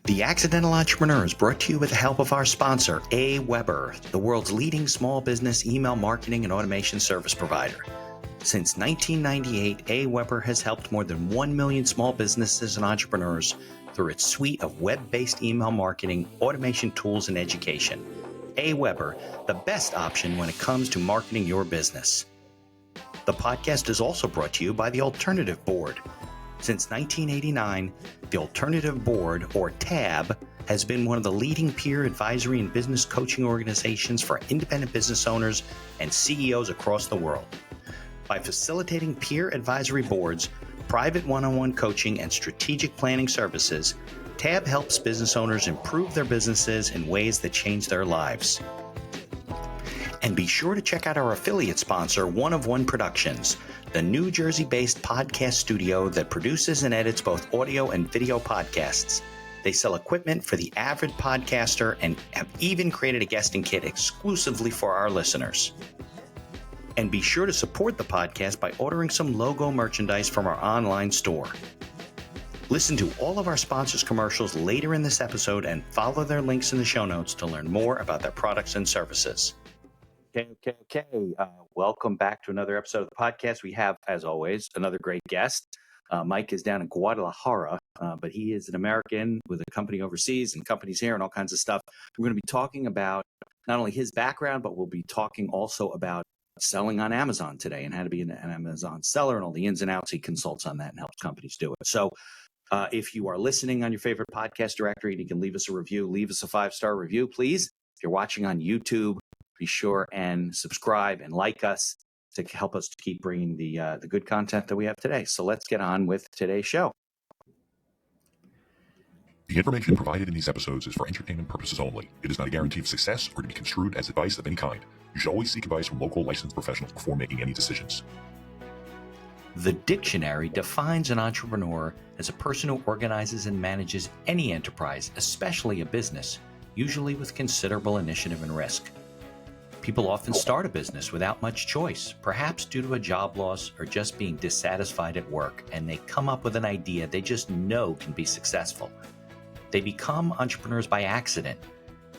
The Accidental Entrepreneur is brought to you with the help of our sponsor, AWeber, the world's leading small business email marketing and automation service provider. Since 1998, AWeber has helped more than 1 million small businesses and entrepreneurs through its suite of web-based email marketing, automation tools, and education. AWeber, the best option when it comes to marketing your business. The podcast is also brought to you by the Alternative Board. Since 1989, the Alternative Board, or TAB, has been one of the leading peer advisory and business coaching organizations for independent business owners and CEOs across the world. By facilitating peer advisory boards, private one-on-one coaching, and strategic planning services, TAB helps business owners improve their businesses in ways that change their lives. And be sure to check out our affiliate sponsor, One of One Productions, the New Jersey-based podcast studio that produces and edits both audio and video podcasts. They sell equipment for the avid podcaster and have even created a guesting kit exclusively for our listeners. And be sure to support the podcast by ordering some logo merchandise from our online store. Listen to all of our sponsors' commercials later in this episode and follow their links in the show notes to learn more about their products and services. Okay. Welcome back to another episode of the podcast. We have, as always, another great guest. Mike is down in Guadalajara, but he is an American with a company overseas and companies here and all kinds of stuff. We're going to be talking about not only his background, but we'll be talking also about selling on Amazon today and how to be an Amazon seller and all the ins and outs. He consults on that and helps companies do it. So if you are listening on your favorite podcast directory and you can leave us a review, leave us a 5-star review, please. If you're watching on YouTube, be sure and subscribe and like us to help us to keep bringing the good content that we have today. So let's get on with today's show. The information provided in these episodes is for entertainment purposes only. It is not a guarantee of success or to be construed as advice of any kind. You should always seek advice from local licensed professionals before making any decisions. The dictionary defines an entrepreneur as a person who organizes and manages any enterprise, especially a business, usually with considerable initiative and risk. People often start a business without much choice, perhaps due to a job loss or just being dissatisfied at work, and they come up with an idea they just know can be successful. They become entrepreneurs by accident.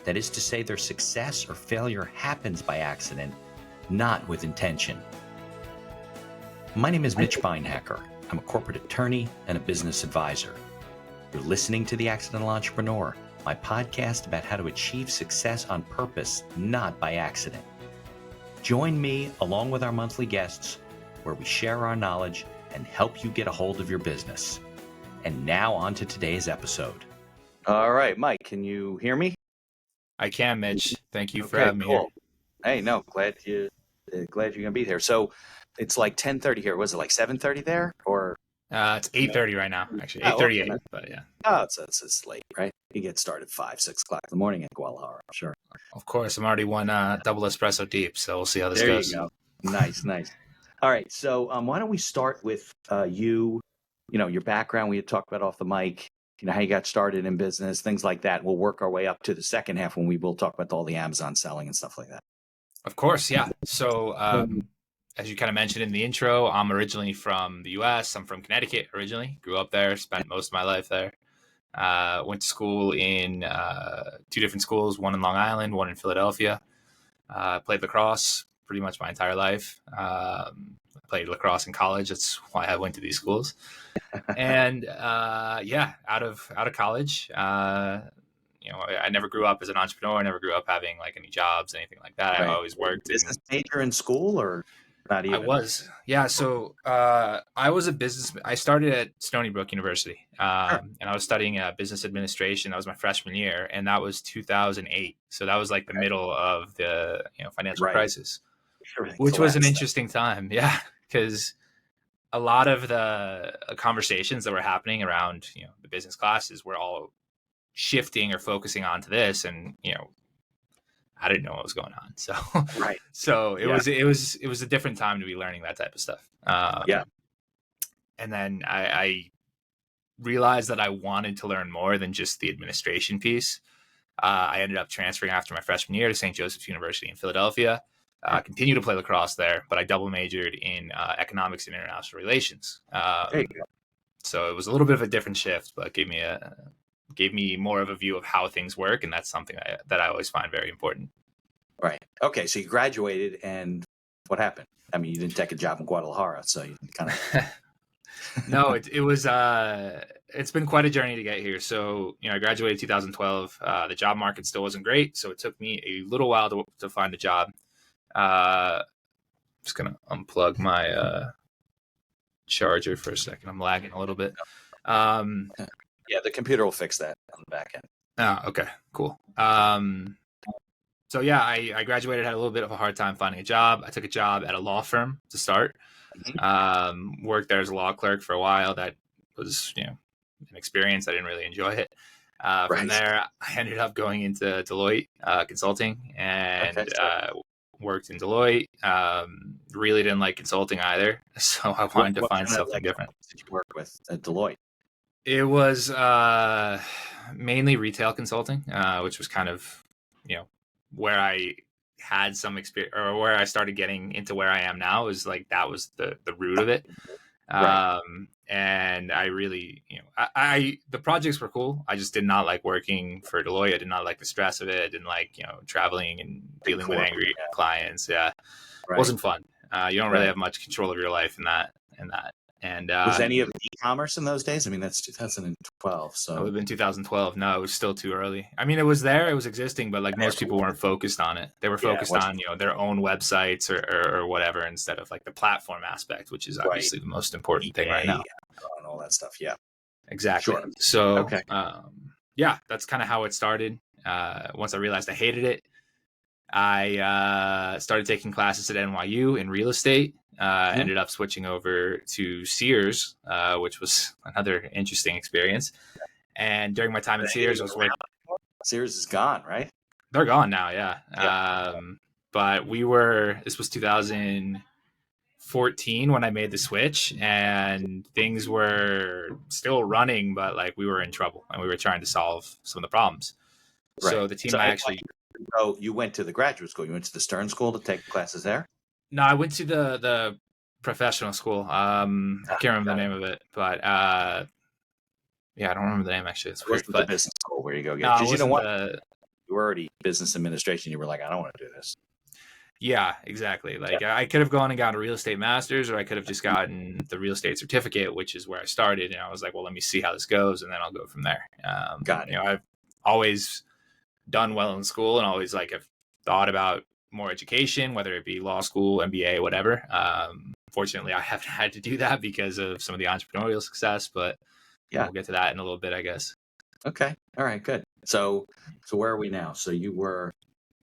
That is to say, their success or failure happens by accident, not with intention. My name is Mitch Beinhacker. I'm a corporate attorney and a business advisor. You're listening to The Accidental Entrepreneur, my podcast about how to achieve success on purpose, not by accident. Join me along with our monthly guests, where we share our knowledge and help you get a hold of your business. And now on to today's episode. All right, Mike, can you hear me? I can, Mitch. Thank you for having me here. Hey, no, glad you're gonna be here. So it's like 10:30 here. Was it like 7:30 there, or? It's 8:30 right now, actually. 8:38, okay. But yeah. Oh, it's late, right? You get started 5, 6 o'clock in the morning in Guadalajara, I'm sure. Of course, I'm already one double espresso deep, so we'll see how this goes. There you go. Nice. All right, so why don't we start with your background. We had talked about off the mic, how you got started in business, things like that. We'll work our way up to the second half when we will talk about all the Amazon selling and stuff like that. Of course, yeah. So as you kind of mentioned in the intro, I'm originally from the U.S. I'm from Connecticut originally. Grew up there, spent most of my life there. Went to school in 2 different schools, one in Long Island, one in Philadelphia. Played lacrosse pretty much my entire life. Played lacrosse in college. That's why I went to these schools. And out of college, I never grew up as an entrepreneur. I never grew up having like any jobs, anything like that. Right. I always worked. Business major in school or not even? I was. Yeah. So I was a business. I started at Stony Brook University, and I was studying business administration. That was my freshman year, and that was 2008. So that was like the middle of the financial crisis, which was an interesting time. Yeah, because a lot of the conversations that were happening around the business classes were all shifting or focusing onto this, and I didn't know what was going on. So right. So it was a different time to be learning that type of stuff. And then I realized that I wanted to learn more than just the administration piece. I ended up transferring after my freshman year to St. Joseph's University in Philadelphia. Continued to play lacrosse there, but I double majored in economics and international relations. There you go. So it was a little bit of a different shift, but gave me gave me more of a view of how things work. And that's something that I always find very important. Right. Okay. So you graduated, and what happened? I mean, you didn't take a job in Guadalajara, so you kind of. No, it was it's been quite a journey to get here. So, I graduated 2012. The job market still wasn't great, so it took me a little while to find a job. Just gonna unplug my charger for a second. I'm lagging a little bit. Yeah, the computer will fix that on the back end. Oh, okay, cool. So yeah, I graduated, had a little bit of a hard time finding a job. I took a job at a law firm to start. Worked there as a law clerk for a while. That was, an experience. I didn't really enjoy it. From there, I ended up going into Deloitte consulting and worked in Deloitte. Really didn't like consulting either, so I wanted to find something different. What did you work with at Deloitte? It was mainly retail consulting, which was kind of, where I had some experience, or where I started getting into where I am now. Is like that was the root of it. And I really, I the projects were cool. I just did not like working for Deloitte. I did not like the stress of it. I didn't like, traveling and dealing with angry clients. Yeah. It wasn't fun. You don't really have much control of your life in that. And was any of e-commerce in those days? I mean, that's 2012. So it would have been 2012. No, it was still too early. I mean, it was there, it was existing, but like most people weren't focused on it. They were focused on, their own websites or whatever, instead of like the platform aspect, which is obviously the most important thing right now. And all that stuff. Yeah, exactly. Sure. So, yeah, that's kind of how it started. Once I realized I hated it, I started taking classes at NYU in real estate. Ended up switching over to Sears, which was another interesting experience. And during my time at Sears, I was working. Sears is gone, right? They're gone now, yeah. But this was 2014 when I made the switch, and things were still running, but like we were in trouble and we were trying to solve some of the problems. Right. So the team you went to the graduate school. You went to the Stern School to take classes there? No, I went to the professional school. I can't remember the name of it, but yeah, I don't remember the name actually. It's weird. But the business school where you go get. Because you know what, you were already business administration. You were like, I don't want to do this. Yeah, exactly. Like I could have gone and gotten a real estate master's, or I could have just gotten the real estate certificate, which is where I started. And I was like, well, let me see how this goes, and then I'll go from there. Got it. I've always done well in school, and always like have thought about more education, whether it be law school, MBA, whatever. Fortunately, I haven't had to do that because of some of the entrepreneurial success, but we'll get to that in a little bit, I guess. Okay. All right, good. So where are we now? So you were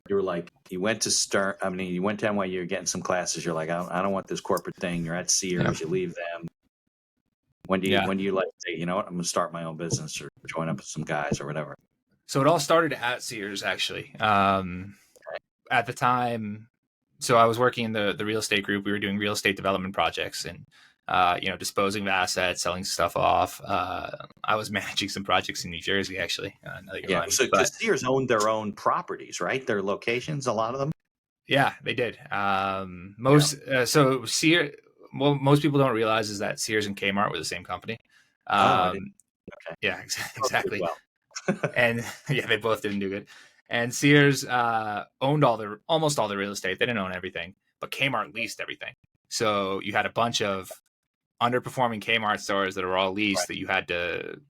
like, you went to Stern. I mean, you went to NYU, you're getting some classes. You're like, I don't want this corporate thing. You're at Sears, you leave them. When do you like say, you know what, I'm going to start my own business or join up with some guys or whatever? So it all started at Sears, actually. At the time, so I was working in the real estate group. We were doing real estate development projects and, disposing of assets, selling stuff off. I was managing some projects in New Jersey, actually. Because Sears owned their own properties, right? Their locations, a lot of them. Yeah, they did. So Sears. Well, most people don't realize is that Sears and Kmart were the same company. Okay. Yeah, exactly. Well. And yeah, they both didn't do good. And Sears owned almost all the real estate. They didn't own everything, but Kmart leased everything. So you had a bunch of underperforming Kmart stores that were all leased that you had to,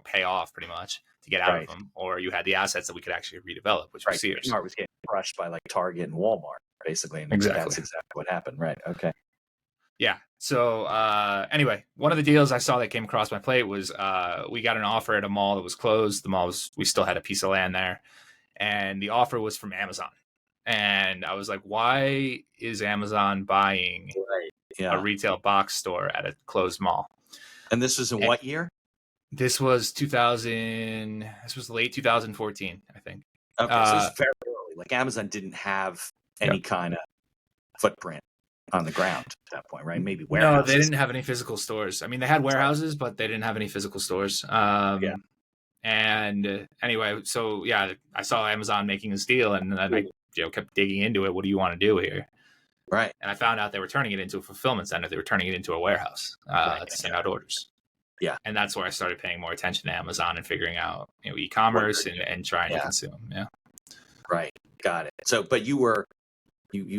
pay off pretty much to get out of them, or you had the assets that we could actually redevelop, which was Sears. Kmart was getting crushed by like Target and Walmart, basically. And exactly. That's exactly what happened. Right. Okay. Yeah. So anyway, one of the deals I saw that came across my plate was we got an offer at a mall that was closed. We still had a piece of land there. And the offer was from Amazon. And I was like, why is Amazon buying a retail box store at a closed mall? And this was in what year? This was late 2014, I think. Okay, so it's very early. Like Amazon didn't have any kind of footprint on the ground at that point, right? Maybe warehouses. No, they didn't have any physical stores. I mean, they had warehouses, but they didn't have any physical stores. And anyway, so I saw Amazon making this deal, and I kept digging into it. What do you want to do here? Right. And I found out they were turning it into a fulfillment center. They were turning it into a warehouse to send out orders. Yeah. And that's where I started paying more attention to Amazon and figuring out, What e-commerce you're and trying to Yeah. consume. Yeah. Right. Got it. So, but you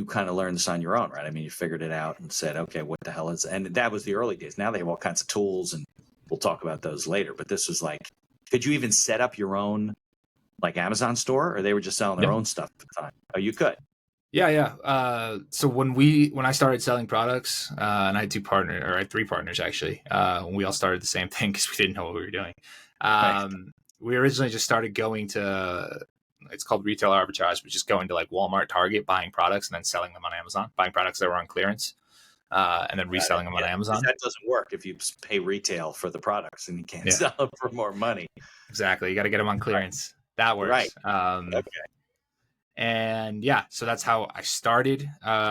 kind of learned this on your own, right? I mean, you figured it out and said, okay, what the hell is, and that was the early days. Now they have all kinds of tools, and we'll talk about those later. But this was like, could you even set up your own like Amazon store, or they were just selling their Yeah. own stuff at the time? Oh, you could. Yeah. So when I started selling products, and I had 3 partners actually. When we all started the same thing because we didn't know what we were doing. Right. We originally just started going to, it's called retail arbitrage, but just going to like Walmart, Target, buying products and then selling them on Amazon, buying products that were on clearance, and then reselling them on Amazon. That doesn't work if you pay retail for the products and you can't Yeah. sell them for more money. Exactly. You got to get them on clearance. Right. That works. Right. Okay. And so that's how I started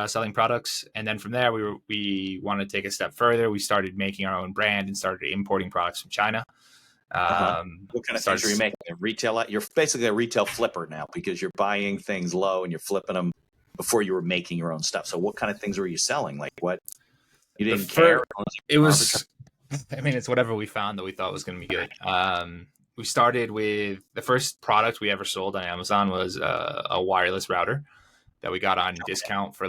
selling products. And then from there, we wanted to take a step further. We started making our own brand and started importing products from China. What kind of things are you making? You're basically a retail flipper now because you're buying things low and you're flipping them before you were making your own stuff. So what kind of things were you selling? Like what? You didn't care? It was, I mean, it's whatever we found that we thought was going to be good. We started with the first product we ever sold on Amazon was a wireless router that we got on discount for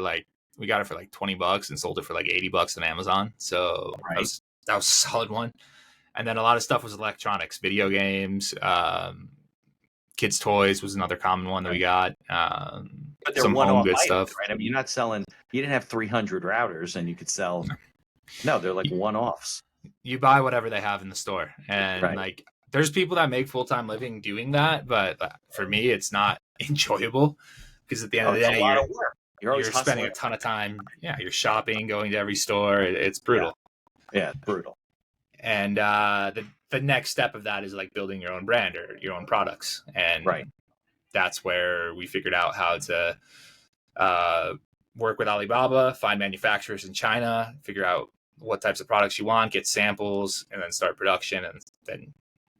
we got it for like $20 and sold it for like $80 on Amazon. So that was a solid one. And then a lot of stuff was electronics, video games, kids' toys was another common one that we got. But they're some home good stuff, right? I mean, you're not selling. You didn't have 300 routers, and you could sell. No, they're like one-offs. You buy whatever they have in the store, and like there's people that make full-time living doing that, but for me, it's not enjoyable because at the end of the day, you're spending a ton of time. Yeah, you're shopping, going to every store. It's brutal. Yeah, brutal. And the next step of that is like building your own brand or your own products. And that's where we figured out how to work with Alibaba, find manufacturers in China, figure out what types of products you want, get samples, and then start production and then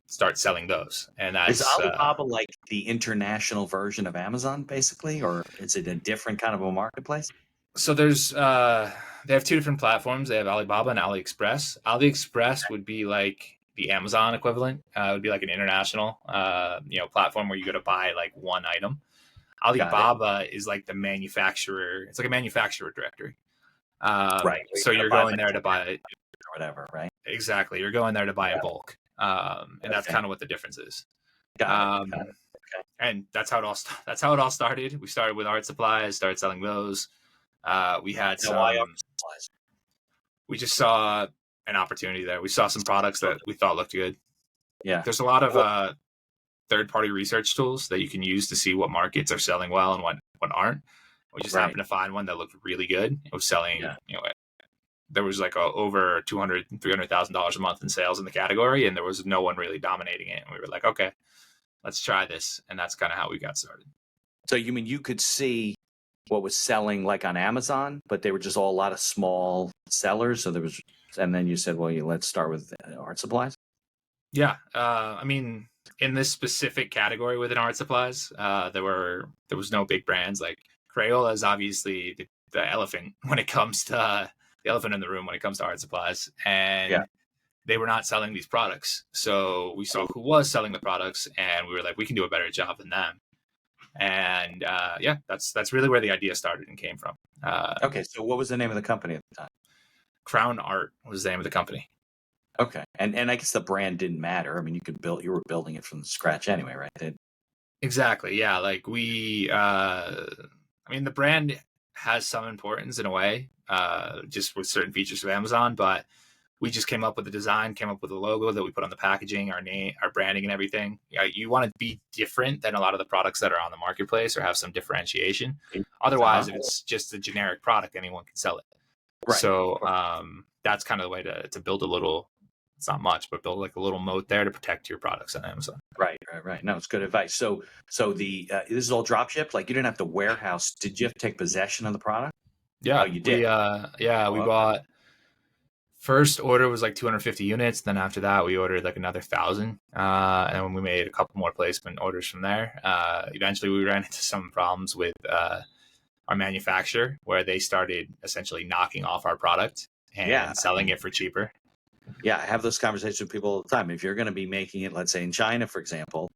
start selling those. And that's, is Alibaba like the international version of Amazon, basically, or is it a different kind of a marketplace? So there's they have 2 different platforms. They have Alibaba and AliExpress. AliExpress would be like the Amazon equivalent. It would be like an international platform where you go to buy like one item. Alibaba is like the manufacturer. It's like a manufacturer directory. So you're going there to buy it or whatever, right? Exactly. You're going there to buy in bulk. And that's kind of what the difference is. Got it. And that's how it all started. We started with art supplies, started selling those. We had we just saw an opportunity there. We saw some products that we thought looked good. Yeah. There's a lot of third-party research tools that you can use to see what markets are selling well and what aren't. We just happened to find one that looked really good. It was selling, there was like over $200,000, $300,000 a month in sales in the category, and there was no one really dominating it. And we were like, okay, let's try this. And that's kind of how we got started. So you mean you could see what was selling like on Amazon, but they were just all a lot of small sellers. So there was, and then you said, well, let's start with art supplies. Yeah. I mean, in this specific category within art supplies, there was no big brands. Like Crayola is obviously the elephant when it comes to the elephant in the room when it comes to art supplies. And they were not selling these products. So we saw who was selling the products and we were like, we can do a better job than them. And that's really where the idea started and came from. Okay, so what was the name of the company at the time? Crown Art was the name of the company. Okay, and I guess the brand didn't matter. I mean, you were building it from scratch anyway, right? Exactly. Yeah, like the brand has some importance in a way, just with certain features of Amazon, but we just came up with the design, came up with a logo that we put on the packaging, our name, our branding and everything. You want to be different than a lot of the products that are on the marketplace or have some differentiation. Otherwise, if it's just a generic product, anyone can sell it. Right. So that's kind of the way to build a little, it's not much, but build like a little moat there to protect your products on Amazon. Right. No, it's good advice. So the this is all drop shipped? Like you didn't have to warehouse. Did you have to take possession of the product? Yeah. Oh, you did? We bought. First order was like 250 units. Then after that, we ordered like another 1,000. And then we made a couple more placement orders from there. Eventually, we ran into some problems with our manufacturer where they started essentially knocking off our product and selling it for cheaper. Yeah, I have those conversations with people all the time. If you're going to be making it, let's say in China, for example,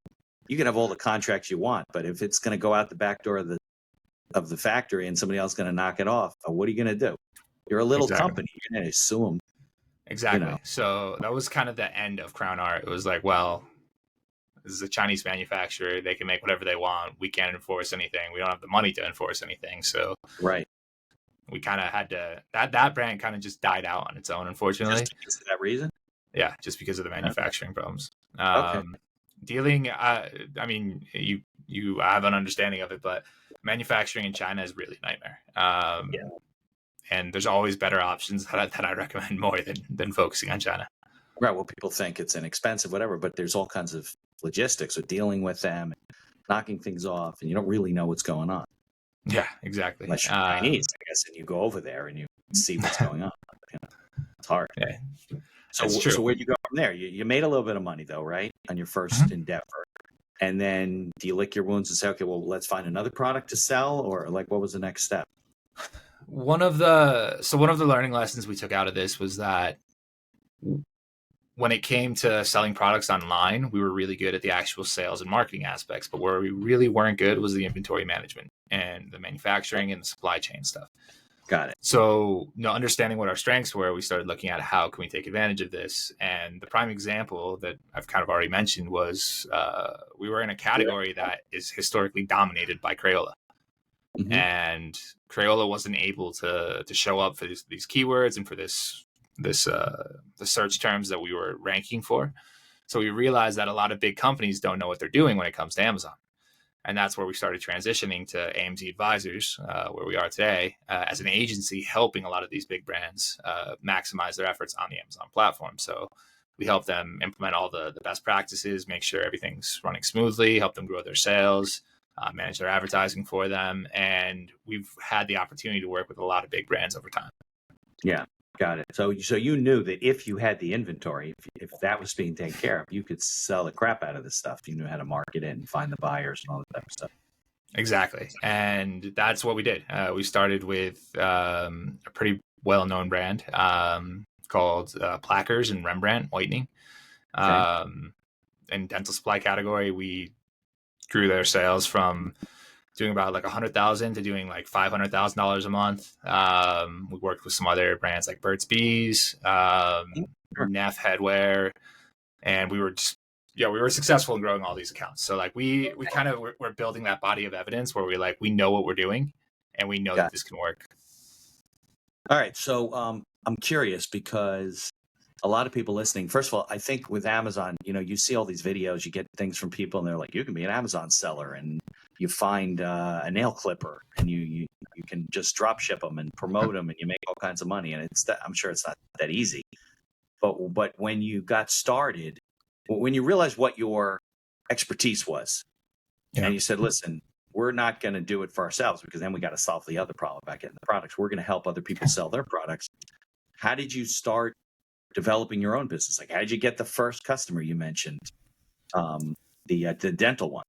you can have all the contracts you want, but if it's going to go out the back door of the factory and somebody else is going to knock it off, what are you going to do? You're a little Exactly. company. You're going to sue them. Exactly. So that was kind of the end of Crown Art. It was like, well, this is a Chinese manufacturer. They can make whatever they want. We can't enforce anything. We don't have the money to enforce anything. So Right. we kind of had to, that brand kind of just died out on its own, unfortunately. Just because of that reason? Yeah, just because of the manufacturing problems. Okay. Dealing, I mean, you have an understanding of it, but manufacturing in China is really a nightmare. Yeah. And there's always better options that I recommend more than focusing on China. Right. Well, people think it's inexpensive, whatever, but there's all kinds of logistics of dealing with them, knocking things off, and you don't really know what's going on. Yeah, exactly. Unless you're Chinese, I guess, and you go over there and you see what's going on. It's hard. Yeah, so where'd you go from there? You made a little bit of money, though, right? On your first endeavor. And then do you lick your wounds and say, okay, well, let's find another product to sell? Or like, what was the next step? One of the learning lessons we took out of this was that when it came to selling products online, we were really good at the actual sales and marketing aspects, but where we really weren't good was the inventory management and the manufacturing and the supply chain stuff. Got it. So, understanding what our strengths were, we started looking at how can we take advantage of this. And the prime example that I've kind of already mentioned was we were in a category that is historically dominated by Crayola. Mm-hmm. And Crayola wasn't able to show up for these keywords and for the search terms that we were ranking for. So we realized that a lot of big companies don't know what they're doing when it comes to Amazon. And that's where we started transitioning to AMZ Advisors, where we are today, as an agency helping a lot of these big brands maximize their efforts on the Amazon platform. So we help them implement all the best practices, make sure everything's running smoothly, help them grow their sales, manage their advertising for them. And we've had the opportunity to work with a lot of big brands over time. Yeah, got it. So you knew that if you had the inventory, if that was being taken care of, you could sell the crap out of this stuff. You knew how to market it and find the buyers and all that type of stuff. Exactly. And that's what we did. We started with a pretty well-known brand called Plackers and Rembrandt Whitening. Okay. In dental supply category, we grew their sales from doing about like $100,000 to doing like $500,000 a month. We worked with some other brands like Burt's Bees, Neff Headwear, and we were successful in growing all these accounts. So like we kind of we're building that body of evidence where we know what we're doing and we know that this can work. All right. So I'm curious because a lot of people listening, first of all, I think with Amazon, you see all these videos, you get things from people and they're like, you can be an Amazon seller, and you find a nail clipper and you can just drop ship them and promote them and you make all kinds of money. And I'm sure it's not that easy, but when you got started, when you realized what your expertise was, and you said, listen, we're not going to do it for ourselves because then we got to solve the other problem by getting the products. We're going to help other people sell their products. How did you start developing your own business? Like, how did you get the first customer you mentioned, the dental one?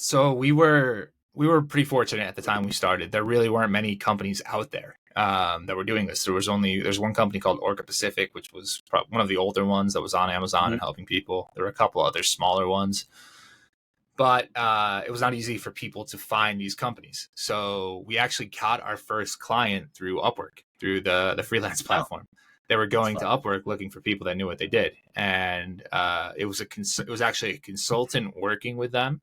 So we were pretty fortunate at the time we started. There really weren't many companies out there that were doing this. There's one company called Orca Pacific, which was one of the older ones that was on Amazon and helping people. There were a couple other smaller ones, but it was not easy for people to find these companies. So we actually got our first client through Upwork, through the freelance platform. They were going to Upwork looking for people that knew what they did, and it was actually a consultant working with them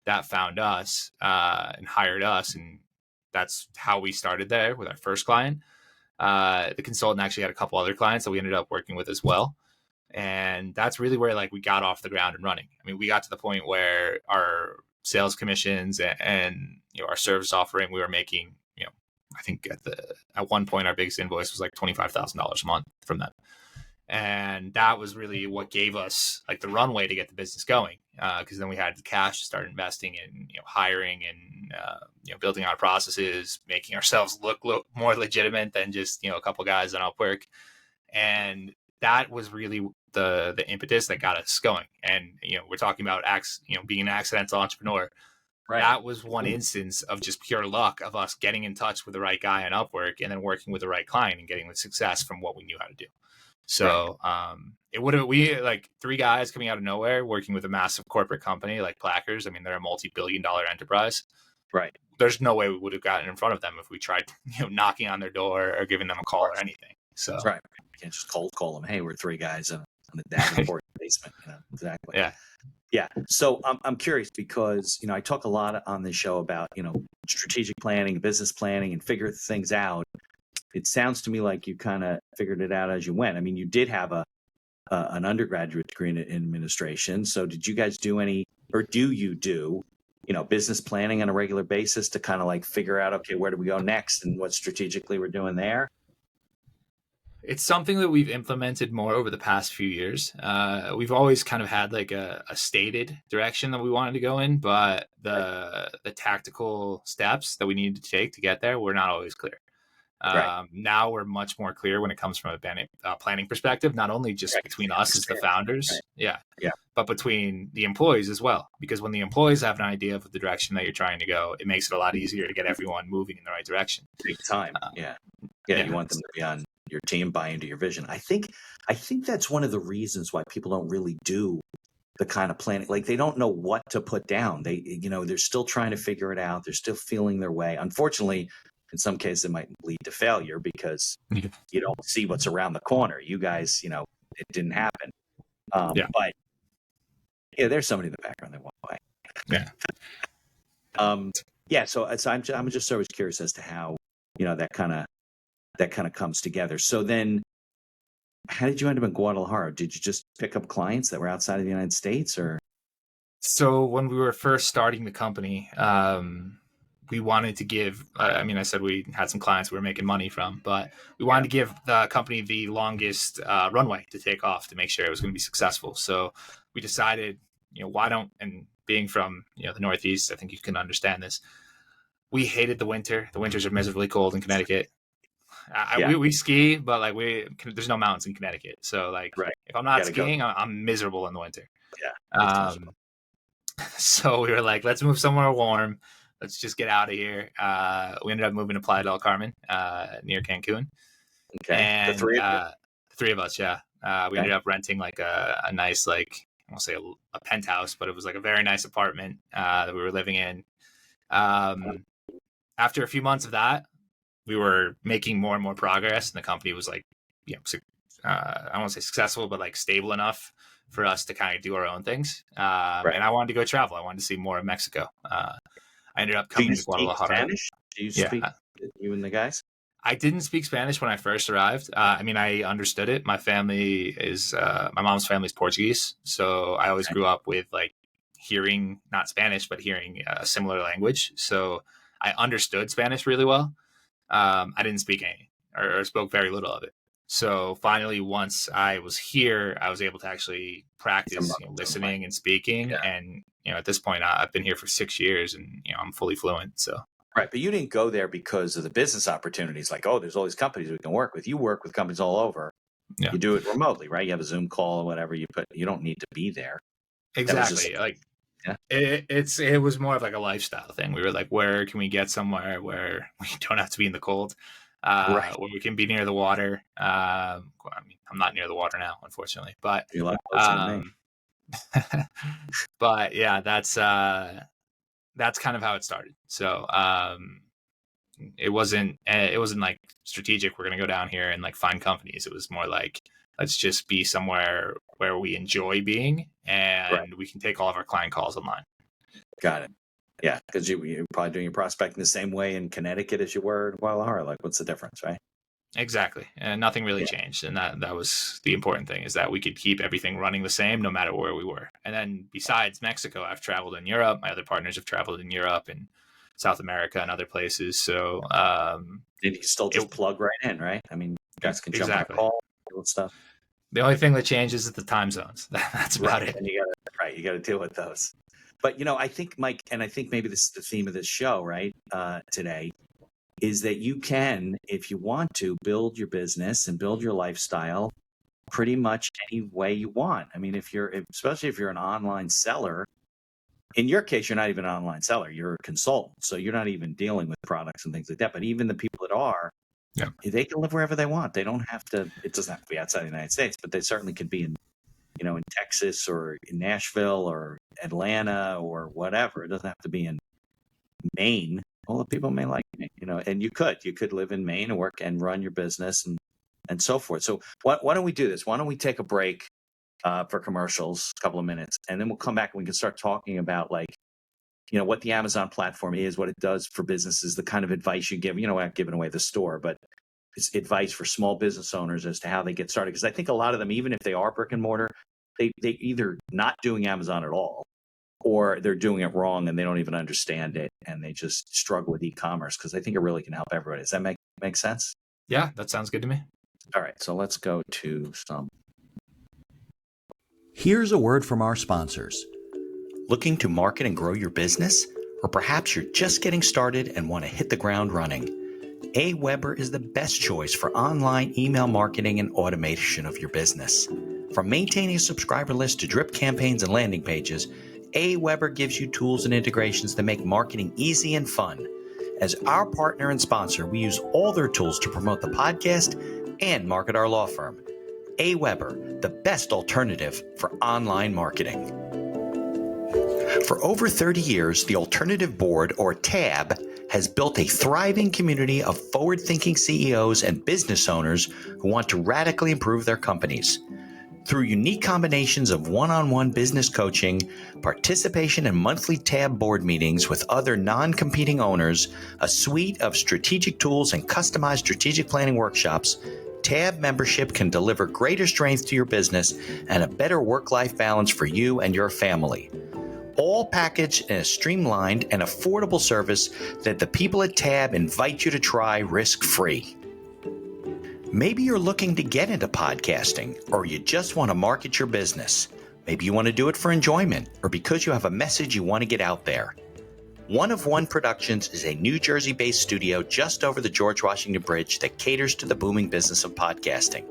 that found us and hired us, and that's how we started there with our first client. The consultant actually had a couple other clients that we ended up working with as well, and that's really where we got off the ground and running. I mean, we got to the point where our sales commissions and our service offering, we were making, I think at one point our biggest invoice was like $25,000 a month from them. And that was really what gave us the runway to get the business going. Because then we had the cash to start investing in, hiring and, building our processes, making ourselves look more legitimate than just, a couple guys on Upwork. And that was really the impetus that got us going. And, we're talking about being an accidental entrepreneur. Right. That was one instance of just pure luck of us getting in touch with the right guy on Upwork and then working with the right client and getting the success from what we knew how to do. So it would have, we like three guys coming out of nowhere working with a massive corporate company like Plackers. I mean, they're a multi-billion-dollar enterprise. Right. There's no way we would have gotten in front of them if we tried, knocking on their door or giving them a call or anything. So right. You can't just cold call them. Hey, we're three guys in the Davenport basement. Exactly. Yeah. Yeah. So I'm curious because, I talk a lot on this show about, strategic planning, business planning, and figure things out. It sounds to me like you kind of figured it out as you went. I mean, you did have an undergraduate degree in administration. So did you guys do any, or do you do, business planning on a regular basis to kind of like figure out, okay, where do we go next and what strategically we're doing there? It's something that we've implemented more over the past few years. We've always kind of had like a stated direction that we wanted to go in, but the tactical steps that we needed to take to get there were not always clear. Now we're much more clear when it comes from a planning perspective, not only just between us as the founders, but between the employees as well. Because when the employees have an idea of the direction that you're trying to go, it makes it a lot easier to get everyone moving in the right direction. Big time. You want them to be on your team, buy into your vision. I think that's one of the reasons why people don't really do the kind of planning. Like they don't know what to put down. They're still trying to figure it out. They're still feeling their way. Unfortunately, in some cases, it might lead to failure because you don't see what's around the corner. You guys, it didn't happen. But there's somebody in the background that walked by. So I'm just always curious as to how, that kind of comes together. So then how did you end up in Guadalajara? Did you just pick up clients that were outside of the United States or? So when we were first starting the company, we wanted to give, I said we had some clients we were making money from, but we wanted to give the company the longest runway to take off to make sure it was going to be successful. So we decided, why don't, and being from, the Northeast, I think you can understand this. We hated the winter. The winters are miserably cold in Connecticut. We ski, but there's no mountains in Connecticut. So if I'm not skiing, I'm miserable in the winter. So we were like, let's move somewhere warm. Let's just get out of here. We ended up moving to Playa del Carmen, near Cancun. Okay. And the three of us, yeah. We ended up renting a nice, I won't say a penthouse, but it was a very nice apartment that we were living in. After a few months of that, we were making more and more progress, and the company was I don't want to say successful, but stable enough for us to kind of do our own things. And I wanted to go travel. I wanted to see more of Mexico. I ended up coming to Guadalajara. Spanish? Do you speak, you and the guys? I didn't speak Spanish when I first arrived. I understood it. My family is, my mom's family is Portuguese. So I always grew up with hearing, not Spanish, but hearing a similar language. So I understood Spanish really well. I didn't speak any or spoke very little of it. So finally, once I was here, I was able to actually practice listening and speaking. And, at this point, I've been here for 6 years and, I'm fully fluent. So. Right. But you didn't go there because of the business opportunities. There's all these companies we can work with. You work with companies all over. Yeah. You do it remotely, right? You have a Zoom call or whatever. You don't need to be there. Exactly. It was more of a lifestyle thing. We were where can we get somewhere where we don't have to be in the cold, where we can be near the water. I'm not near the water now, unfortunately, but you're like closer to me. But yeah, that's kind of how it started. So it wasn't strategic. We're gonna go down here and find companies. It was more let's just be somewhere where we enjoy being, and we can take all of our client calls online. Got it. Yeah, because you're probably doing your prospecting the same way in Connecticut as you were in Guadalajara. What's the difference, right? Exactly. And nothing really changed. And that was the important thing, is that we could keep everything running the same no matter where we were. And then besides Mexico, I've traveled in Europe. My other partners have traveled in Europe and South America and other places. So you can still just plug right in, right? You guys can jump on a call, and stuff. The only thing that changes is the time zones. That's about it. And you got to deal with those. But, I think, Mike, and I think maybe this is the theme of this show, right, today, is that you can, if you want to, build your business and build your lifestyle pretty much any way you want. Especially if you're an online seller, in your case, you're not even an online seller, you're a consultant. So you're not even dealing with products and things like that. But even the people that are, Yeah. They can live wherever they want. They don't have to. It doesn't have to be outside the United States, but they certainly could be in, in Texas or in Nashville or Atlanta or whatever. It doesn't have to be in Maine. All the people may like Maine, and you could live in Maine and work and run your business and so forth. So why don't we do this? Why don't we take a break for commercials, a couple of minutes, and then we'll come back and we can start talking about what the Amazon platform is, what it does for businesses, the kind of advice you give. We're not giving away the store, but it's advice for small business owners as to how they get started. Because I think a lot of them, even if they are brick and mortar, they either not doing Amazon at all, or they're doing it wrong and they don't even understand it, and they just struggle with e-commerce. Because I think it really can help everybody. Does that make sense? Yeah, that sounds good to me. All right, so let's go to some. Here's a word from our sponsors. Looking to market and grow your business? Or perhaps you're just getting started and want to hit the ground running? AWeber is the best choice for online email marketing and automation of your business. From maintaining a subscriber list to drip campaigns and landing pages, AWeber gives you tools and integrations that make marketing easy and fun. As our partner and sponsor, we use all their tools to promote the podcast and market our law firm. AWeber, the best alternative for online marketing. For over 30 years, the Alternative Board, or TAB, has built a thriving community of forward-thinking CEOs and business owners who want to radically improve their companies. Through unique combinations of one-on-one business coaching, participation in monthly TAB board meetings with other non-competing owners, a suite of strategic tools, and customized strategic planning workshops, TAB membership can deliver greater strength to your business and a better work-life balance for you and your family. All packaged in a streamlined and affordable service that the people at TAB invite you to try risk-free. Maybe you're looking to get into podcasting, or you just want to market your business. Maybe you want to do it for enjoyment, or because you have a message you want to get out there. One of One Productions is a New Jersey-based studio just over the George Washington Bridge that caters to the booming business of podcasting.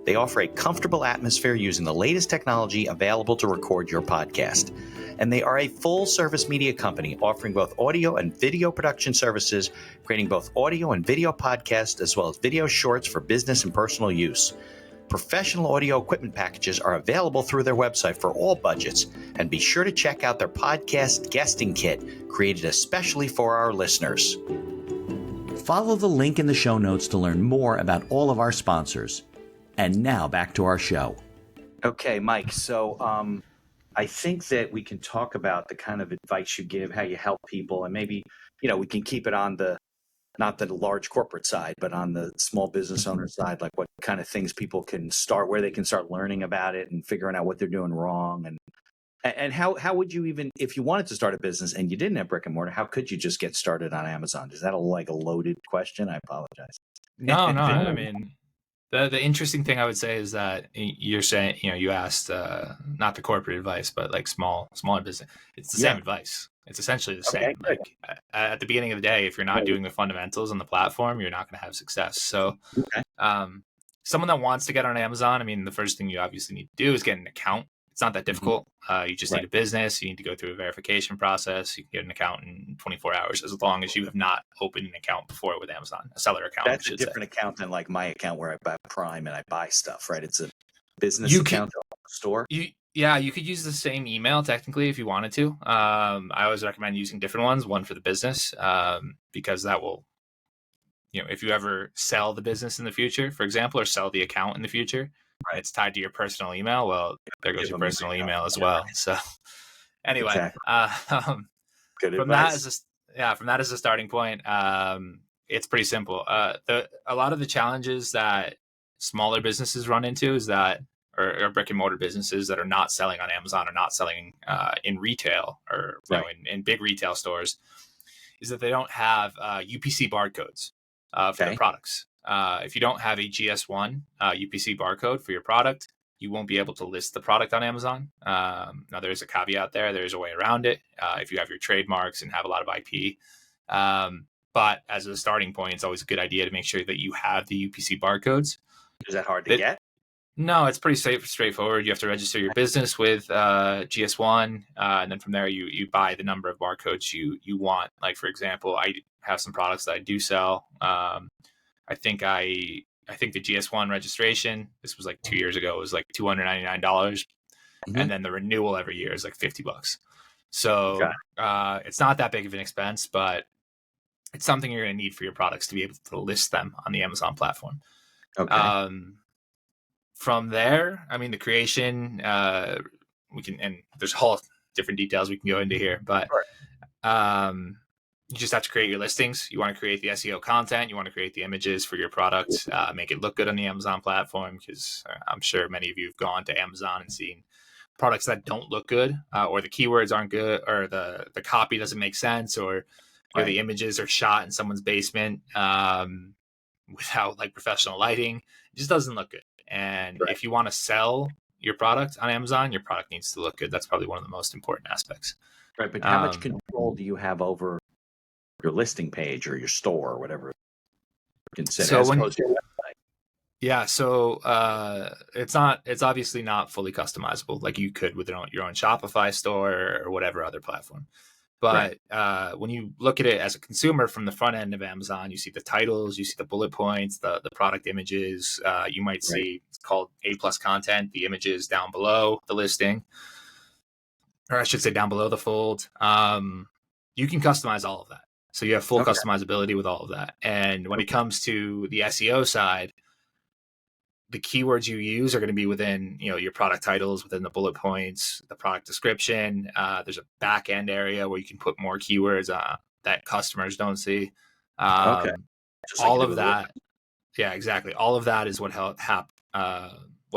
They offer a comfortable atmosphere using the latest technology available to record your podcast. And they are a full-service media company offering both audio and video production services, creating both audio and video podcasts, as well as video shorts for business and personal use. Professional audio equipment packages are available through their website for all budgets, and be sure to check out their podcast guesting kit, created especially for our listeners. Follow the link in the show notes to learn more about all of our sponsors. And now back to our show. Okay, Mike. So I think that we can talk about the kind of advice you give, how you help people, and maybe, we can keep it on not the large corporate side, but on the small business owner side, like what kind of things people can start, where they can start learning about it and figuring out what they're doing wrong. And how would you even, if you wanted to start a business and you didn't have brick and mortar, how could you just get started on Amazon? Is that a loaded question? I apologize. No, I mean, the interesting thing I would say is that you're saying, you asked not the corporate advice, but like smaller business. It's the same advice. It's essentially the same. Good. Like at the beginning of the day, if you're not doing the fundamentals on the platform, you're not going to have success. So, someone that wants to get on Amazon, I mean, the first thing you obviously need to do is get an account. It's not that difficult. You just need a business. You need to go through a verification process. You can get an account in 24 hours, as long as you have not opened an account before with Amazon, a seller account. That's a different account than like my account where I buy Prime and I buy stuff, right? It's a business account store. You could use the same email technically if you wanted to. I always recommend using different ones, one for the business, because that will, if you ever sell the business in the future, for example, or sell the account in the future, right, it's tied to your personal email. Well, there goes your personal email as well. So anyway, Exactly. Good from advice. from that as a starting point, it's pretty simple. A lot of the challenges that smaller businesses run into is that, or brick and mortar businesses that are not selling on Amazon or not selling in retail or in big retail stores, is that they don't have UPC barcodes for their products. If you don't have a GS1 UPC barcode for your product, you won't be able to list the product on Amazon. Now, there's a caveat there. There's a way around it if you have your trademarks and have a lot of IP. But as a starting point, it's always a good idea to make sure that you have the UPC barcodes. Is that hard to get? No, it's pretty straightforward. You have to register your business with GS1, and then from there you buy the number of barcodes you want. Like, for example, I have some products that I do sell. I think the GS1 registration, this was like 2 years ago, was like $299. And then the renewal every year is like $50. So it's not that big of an expense, but it's something you're going to need for your products to be able to list them on the Amazon platform. Okay. From there, I mean, the creation, we can, and there's whole different details we can go into here, but you just have to create your listings. You want to create the SEO content. You want to create the images for your product, make it look good on the Amazon platform, because I'm sure many of you have gone to Amazon and seen products that don't look good, or the keywords aren't good, or the copy doesn't make sense, or the images are shot in someone's basement without like professional lighting. It just doesn't look good. And if you want to sell your product on Amazon, your product needs to look good. That's probably one of the most important aspects. Right. But how much control do you have over your listing page or your store or whatever you consider? It's obviously not fully customizable like you could with your own Shopify store or whatever other platform. But when you look at it as a consumer from the front end of Amazon, you see the titles, you see the bullet points, the product images. You might see it's called A+ content, the images down below the listing, or I should say down below the fold. You can customize all of that. So you have full customizability with all of that. And when it comes to the SEO side, the keywords you use are going to be within, your product titles, within the bullet points, the product description. There's a back end area where you can put more keywords that customers don't see. All of that. Yeah, exactly. All of that is what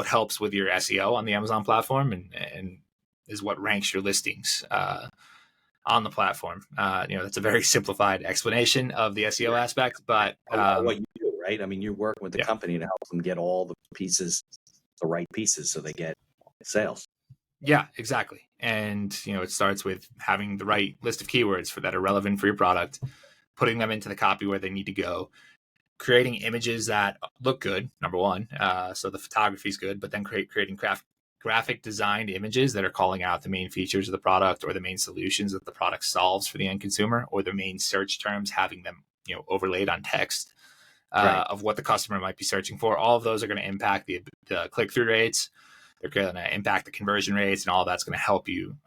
helps with your SEO on the Amazon platform and is what ranks your listings on the platform. That's a very simplified explanation of the SEO aspect, but what you do, right? I mean, you work with the company to help them get all the right pieces, so they get sales. Yeah, exactly. And it starts with having the right list of keywords that are relevant for your product, putting them into the copy where they need to go, creating images that look good, number one, so the photography is good, but then creating graphic designed images that are calling out the main features of the product or the main solutions that the product solves for the end consumer, or the main search terms, having them overlaid on text of what the customer might be searching for. All of those are going to impact the click-through rates. They're going to impact the conversion rates, and all of that's going to help you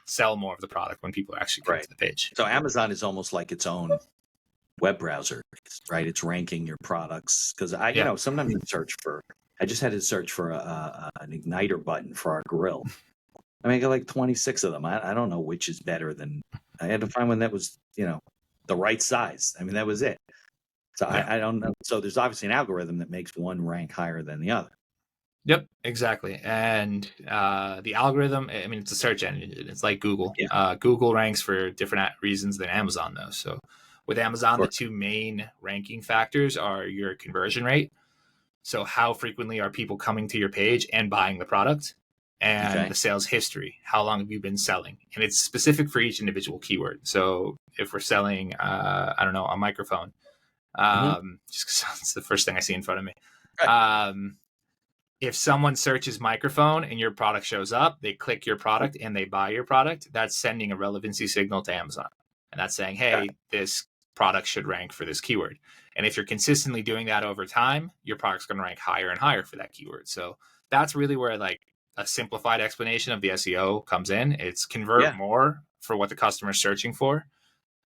sell more of the product when people are actually coming to the page. So Amazon is almost like its own web browser, right? It's ranking your products, because sometimes I just had to search for an igniter button for our grill. I mean, I got like 26 of them. I don't know which is better than. I had to find one that was, the right size. I mean, that was it. So I don't know. So there's obviously an algorithm that makes one rank higher than the other. Yep, exactly. And the algorithm, I mean, it's a search engine. It's like Google. Google ranks for different reasons than Amazon, though. So with Amazon, the two main ranking factors are your conversion rate. So how frequently are people coming to your page and buying the product, and the sales history? How long have you been selling? And it's specific for each individual keyword. So if we're selling, a microphone, just because it's the first thing I see in front of me. If someone searches microphone and your product shows up, they click your product and they buy your product, that's sending a relevancy signal to Amazon. And that's saying, hey, this product should rank for this keyword. And if you're consistently doing that over time, your product's going to rank higher and higher for that keyword. So that's really where like a simplified explanation of the SEO comes in. It's convert more for what the customer is searching for.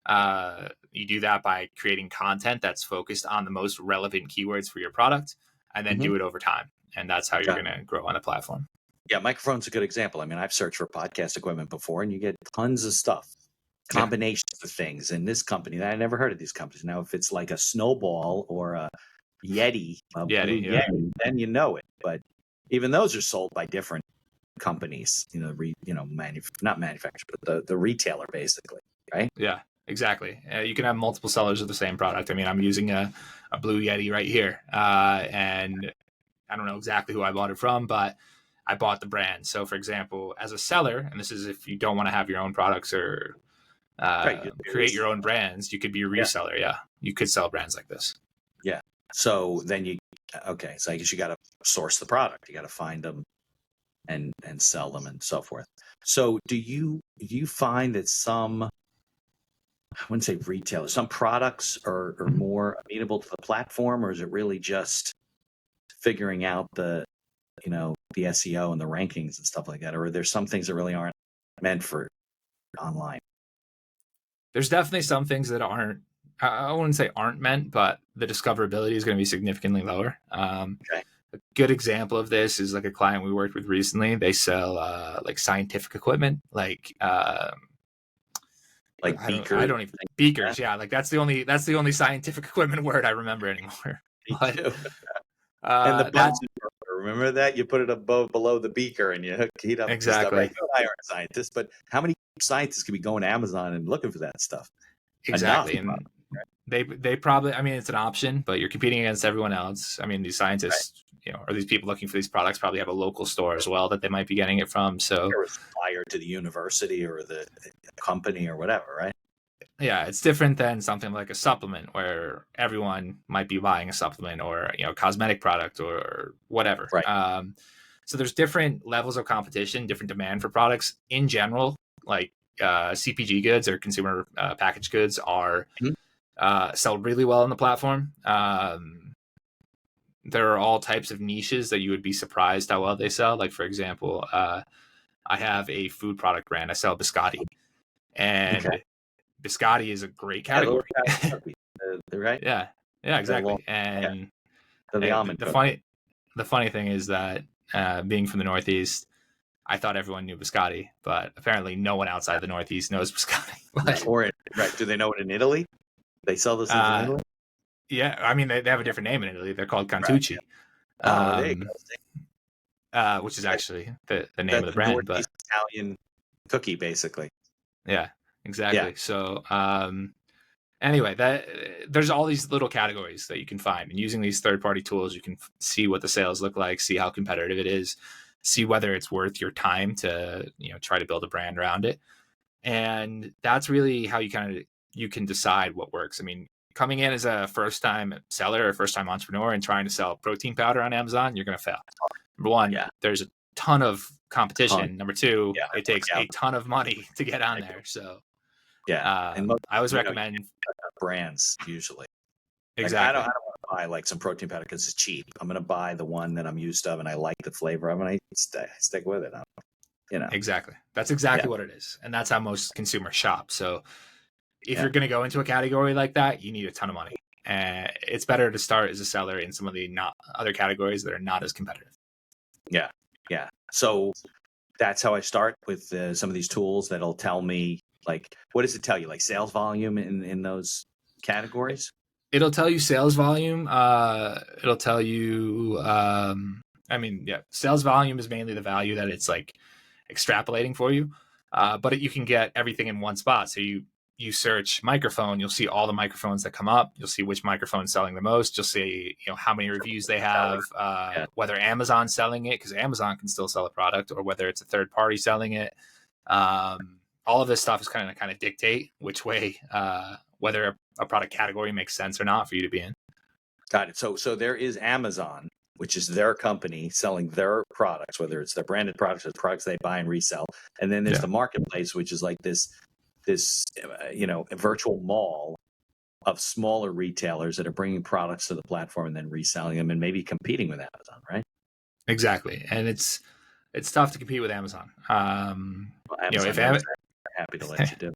You do that by creating content that's focused on the most relevant keywords for your product, and then do it over time. And that's how you're going to grow on the platform. Yeah, microphone's a good example. I mean, I've searched for podcast equipment before, and you get tons of stuff, combinations of things. And this company, I never heard of these companies. Now, if it's like a Snowball or a Yeti, Yeti, then you know it. But even those are sold by different companies. Not manufacturers, but the retailer, basically, right? Yeah, exactly. You can have multiple sellers of the same product. I mean, I'm using a Blue Yeti right here, and I don't know exactly who I bought it from, but I bought the brand. So, for example, as a seller, and this is if you don't want to have your own products or create your own brands, you could be a reseller. Yeah, you could sell brands like this. Yeah. So then so I guess you got to source the product. You got to find them and sell them and so forth. So do you find that some I wouldn't say retailers. Some products are more amenable to the platform, or is it really just figuring out the SEO and the rankings and stuff like that? Or are there some things that really aren't meant for online? There's definitely some things that aren't, I wouldn't say aren't meant, but the discoverability is going to be significantly lower. Okay. A good example of this is like a client we worked with recently. They sell like scientific equipment, like beakers. I don't even beakers. Yeah, like that's the only scientific equipment word I remember anymore. Me But too. And the that's Bunsen burner, remember that? You put it above below the beaker and you heat up the stuff. exactly. Right? You and I aren't scientists, but how many scientists could be going to Amazon and looking for that stuff? Exactly. Enough. And they probably, I mean, it's an option, but you're competing against everyone else. I mean, these scientists, or these people looking for these products probably have a local store as well that they might be getting it from. So Or a supplier to the university or the company or whatever, right? yeah, it's different than something like a supplement where everyone might be buying a supplement or, cosmetic product or whatever. Right. So there's different levels of competition, different demand for products in general, like CPG goods or consumer packaged goods are sell really well on the platform. There are all types of niches that you would be surprised how well they sell. Like, for example, I have a food product brand. I sell biscotti, and biscotti is a great category. Right? Yeah, exactly. And the funny thing is that being from the Northeast, I thought everyone knew biscotti, but apparently no one outside the Northeast knows biscotti. Right. Do they know it in Italy? They sell this in Italy? Yeah, I mean, they have a different name in Italy. They're called Cantucci. Right. There you go. Which is actually the name of the brand. But Italian cookie, basically. Yeah, exactly. Yeah. So anyway, there's all these little categories that you can find. And using these third-party tools, you can see what the sales look like, see how competitive it is, see whether it's worth your time to try to build a brand around it. And that's really how you can decide what works. I mean, coming in as a first-time seller or first-time entrepreneur and trying to sell protein powder on Amazon, you're going to fail. Number one, there's a ton of competition. Number two, it takes a ton of money to get on there. So and I always recommend brands usually. Exactly. I don't want to buy like some protein powder because it's cheap. I'm going to buy the one that I'm used to and I like the flavor of, and I stick with it. Exactly. That's exactly what it is, and that's how most consumers shop. So if you're going to go into a category like that, you need a ton of money. It's better to start as a seller in some of the other categories that are not as competitive. Yeah. So that's how I start with some of these tools that'll tell me, like, what does it tell you? Like sales volume in those categories? It'll tell you sales volume. It'll tell you, sales volume is mainly the value that it's like extrapolating for you. But you can get everything in one spot. So you search microphone, you'll see all the microphones that come up. You'll see which microphone's selling the most. You'll see, how many reviews they have, whether Amazon's selling it, because Amazon can still sell a product, or whether it's a third party selling it. All of this stuff is kind of dictate which way, whether a product category makes sense or not for you to be in. Got it. So there is Amazon, which is their company selling their products, whether it's their branded products or the products they buy and resell. And then there's the marketplace, which is like this a virtual mall of smaller retailers that are bringing products to the platform and then reselling them and maybe competing with Amazon, right? Exactly. And it's tough to compete with Amazon. If Amazon, happy to let you do.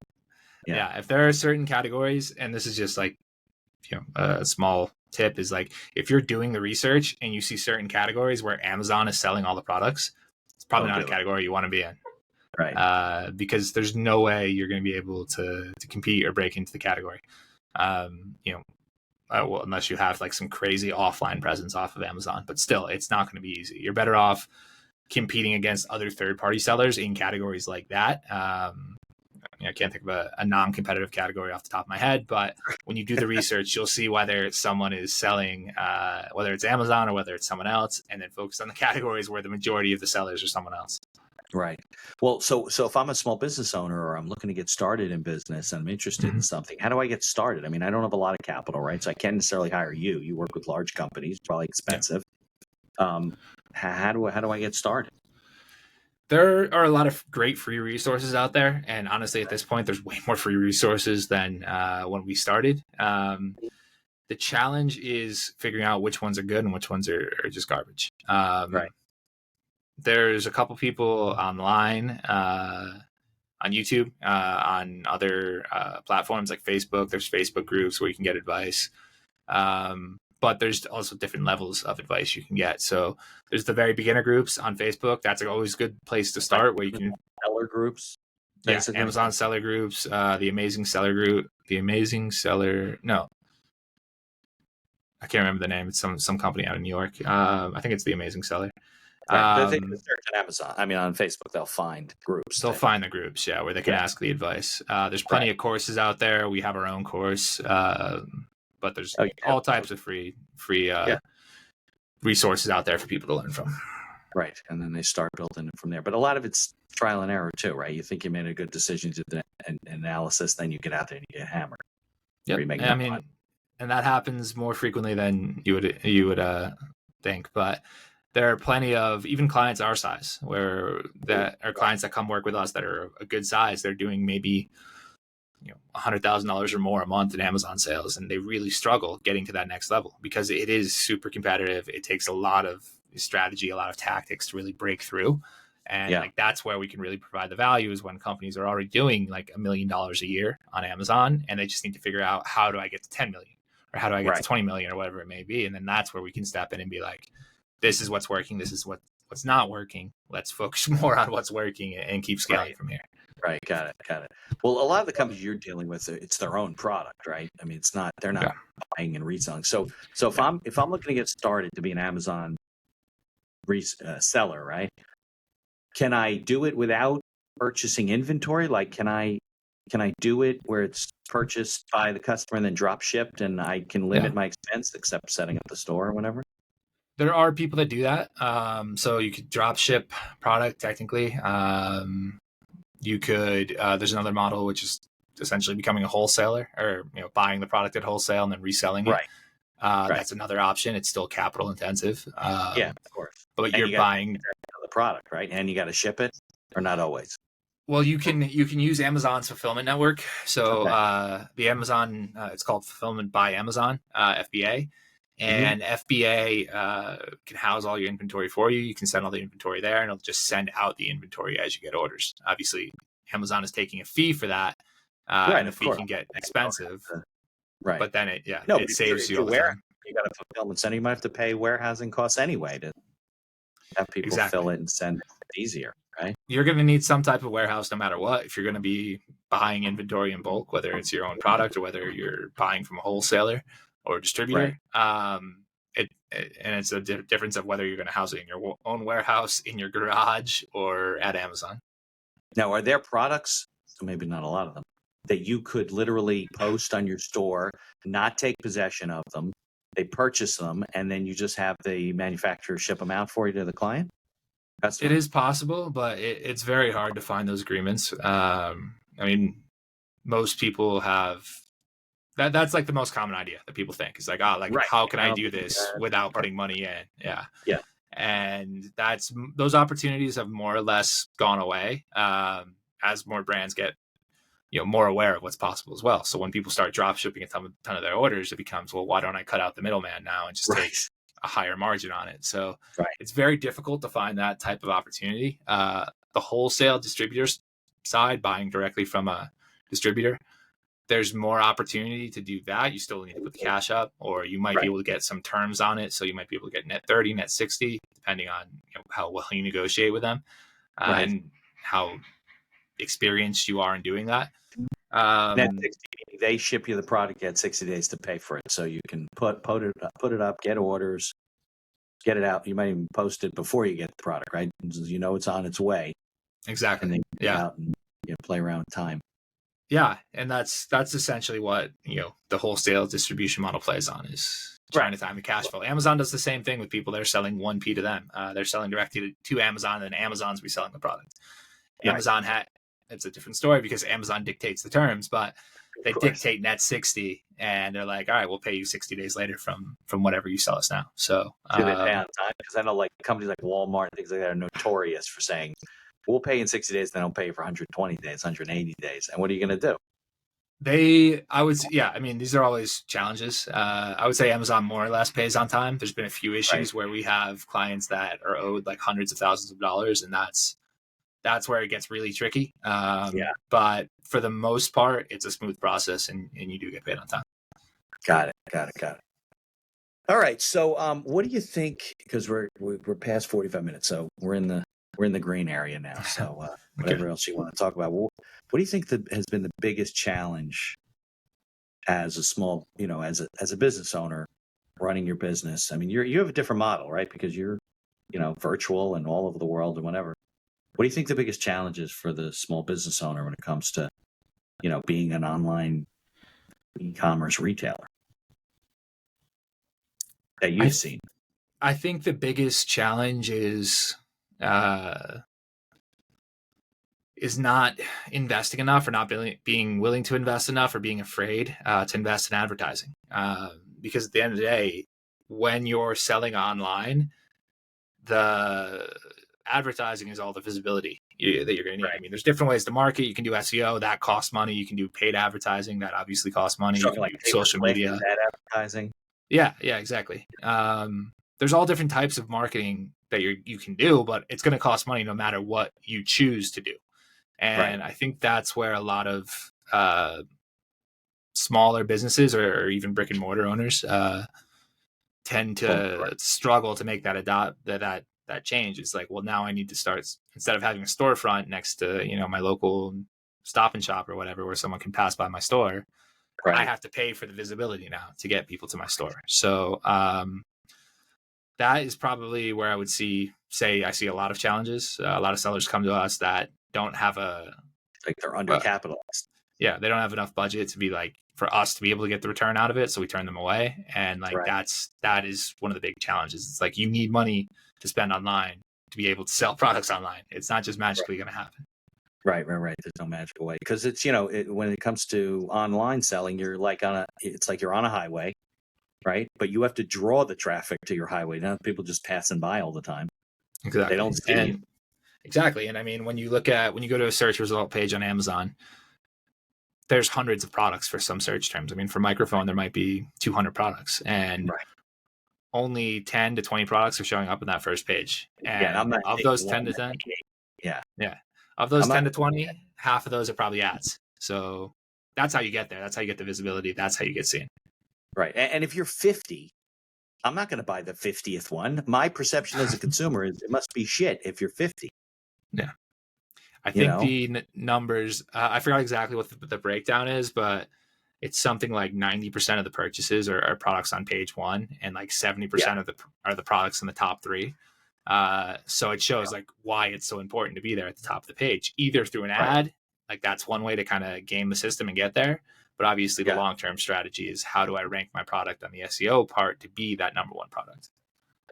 Yeah. If there are certain categories, and this is just like, a small tip is like, if you're doing the research and you see certain categories where Amazon is selling all the products, it's probably not a category you want to be in. Right. Because there's no way you're going to be able to compete or break into the category. Unless you have like some crazy offline presence off of Amazon, but still it's not going to be easy. You're better off competing against other third-party sellers in categories like that. I can't think of a non-competitive category off the top of my head, but when you do the research, you'll see whether someone is selling, whether it's Amazon or whether it's someone else, and then focus on the categories where the majority of the sellers are someone else. Right. Well, so if I'm a small business owner or I'm looking to get started in business and I'm interested in something, how do I get started? I mean, I don't have a lot of capital, right? So I can't necessarily hire you. You work with large companies, probably expensive. How do I get started? There are a lot of great free resources out there. And honestly, at this point, there's way more free resources than when we started. The challenge is figuring out which ones are good and which ones are just garbage. Right. There's a couple people online on YouTube, on other platforms like Facebook. There's Facebook groups where you can get advice. But there's also different levels of advice you can get. So there's the very beginner groups on Facebook. That's always a good place to start, where you can Seller groups. Yeah, Basically. Amazon seller groups, the Amazing Seller group, the Amazing Seller. No, I can't remember the name. It's some company out of New York. I think it's the Amazing Seller. Right. But they can search on Amazon. I mean, on Facebook, they'll find groups. They'll find the groups, yeah, where they can ask the advice. There's plenty of courses out there. We have our own course, but there's all types of free resources out there for people to learn from. Right. And then they start building it from there. But a lot of it's trial and error too, right? You think you made a good decision to do an analysis, then you get out there and you get hammered. Yeah, I mean, and that happens more frequently than you would think. But there are plenty of even clients our size that are clients that come work with us that are a good size. They're doing maybe $100,000 or more a month in Amazon sales, and they really struggle getting to that next level because it is super competitive. It takes a lot of strategy, a lot of tactics to really break through. And like that's where we can really provide the value, is when companies are already doing like $1 million a year on Amazon, and they just need to figure out, how do I get to 10 million, or how do I get to 20 million, or whatever it may be. And then that's where we can step in and be like, this is what's working, this is what's not working. Let's focus more on what's working and keep scaling from here. Right. Got it. Well, a lot of the companies you're dealing with, it's their own product, right? I mean, they're not buying and reselling. So if I'm looking to get started to be an Amazon seller, right? Can I do it without purchasing inventory? Like, can I do it where it's purchased by the customer and then drop shipped, and I can limit my expense except setting up the store or whatever? There are people that do that. So you could drop ship product technically. You could, there's another model, which is essentially becoming a wholesaler, or, buying the product at wholesale and then reselling it. That's another option. It's still capital intensive. Of course. But you're buying the product, right? And you got to ship it, or not always? Well, you can use Amazon's fulfillment network. So the Amazon, it's called Fulfillment by Amazon, FBA. And FBA can house all your inventory for you. You can send all the inventory there, and it'll just send out the inventory as you get orders. Obviously, Amazon is taking a fee for that, and the fee can get expensive. Right. But then it saves you all the time. You got a fulfillment center. You might have to pay warehousing costs anyway to have people fill it and send it easier, right? You're going to need some type of warehouse no matter what. If you're going to be buying inventory in bulk, whether it's your own product or whether you're buying from a wholesaler or a distributor, and it's a difference of whether you're going to house it in your own warehouse, in your garage, or at Amazon. Now, are there products, so maybe not a lot of them, that you could literally post on your store, not take possession of them, they purchase them, and then you just have the manufacturer ship them out for you to the client? It is possible, but it's very hard to find those agreements. I mean, most people have that's like the most common idea that people think. It's like, how can I do this without putting money in? Yeah. And those opportunities have more or less gone away as more brands get more aware of what's possible as well. So when people start drop shipping a ton of their orders, it becomes, well, why don't I cut out the middleman now and just take a higher margin on it? So it's very difficult to find that type of opportunity. The wholesale distributors side, buying directly from a distributor, there's more opportunity to do that. You still need to put the cash up, or you might be able to get some terms on it. So you might be able to get net 30, net 60, depending on how well you negotiate with them and how experienced you are in doing that. Net 60, they ship you the product, you had 60 days to pay for it. So you can put it up, get orders, get it out. You might even post it before you get the product, right? It's on its way. Exactly. And then get out and play around with time. Yeah, and that's essentially what the wholesale distribution model plays on, is trying to time the cash flow. Amazon does the same thing with people. They're selling 1P to them. They're selling directly to Amazon, and Amazon's reselling the product. Amazon it's a different story because Amazon dictates the terms, but they dictate net 60, and they're like, all right, we'll pay you 60 days later from whatever you sell us now. So do they pay on time? Because I know like companies like Walmart and things like that are notorious for saying we'll pay in 60 days. They don't pay you for 120 days, 180 days. And what are you going to do? I mean, these are always challenges. I would say Amazon more or less pays on time. There's been a few issues where we have clients that are owed like hundreds of thousands of dollars, and that's where it gets really tricky. But for the most part, it's a smooth process, and you do get paid on time. Got it. All right. So, what do you think? Because we're past 45 minutes, so we're in the green area now. So, whatever else you want to talk about. What do you think has been the biggest challenge as a small, as a business owner running your business? I mean, you have a different model, right? Because you're, virtual and all over the world and whatever. What do you think the biggest challenge is for the small business owner when it comes to, being an online e-commerce retailer that you've seen? I think the biggest challenge is not investing enough, or not being willing to invest enough, or being afraid to invest in advertising. Because at the end of the day, when you're selling online, the advertising is all the visibility that you're going to need. Right. I mean, there's different ways to market. You can do SEO, that costs money. You can do paid advertising, that obviously costs money. You can do social media, ad advertising. Yeah, exactly. There's all different types of marketing that you can do, but it's going to cost money no matter what you choose to do. And I think that's where a lot of smaller businesses or even brick and mortar owners tend to struggle to make that change. It's like, well, now I need to start, instead of having a storefront next to, my local Stop and Shop or whatever, where someone can pass by my store, I have to pay for the visibility now to get people to my store. So that is probably where I would say I see a lot of challenges. A lot of sellers come to us that don't have they're undercapitalized. Yeah, they don't have enough budget to be for us to be able to get the return out of it. So we turn them away. And that is one of the big challenges. It's like, you need money to spend online to be able to sell products online. It's not just magically going to happen. Right. There's no magical way, because it's, when it comes to online selling, you're it's like you're on a highway, right? But you have to draw the traffic to your highway. Now people just passing by all the time. Exactly. They don't see you. Exactly. And I mean, when you go to a search result page on Amazon, there's hundreds of products for some search terms. I mean, for microphone, there might be 200 products, and only 10 to 20 products are showing up in that first page. And of those 10 to 10, of those 10 to 20, half of those are probably ads. So that's how you get there. That's how you get the visibility. That's how you get seen. Right. And if you're 50, I'm not going to buy the 50th one. My perception as a consumer is it must be shit if you're 50. Yeah. I think the numbers, I forgot exactly what the breakdown is, but it's something like 90% of the purchases are products on page one, and like 70% are the products in the top three. So it shows why it's so important to be there at the top of the page, either through an ad, that's one way to kind of game the system and get there. But obviously the long-term strategy is, how do I rank my product on the SEO part to be that number one product?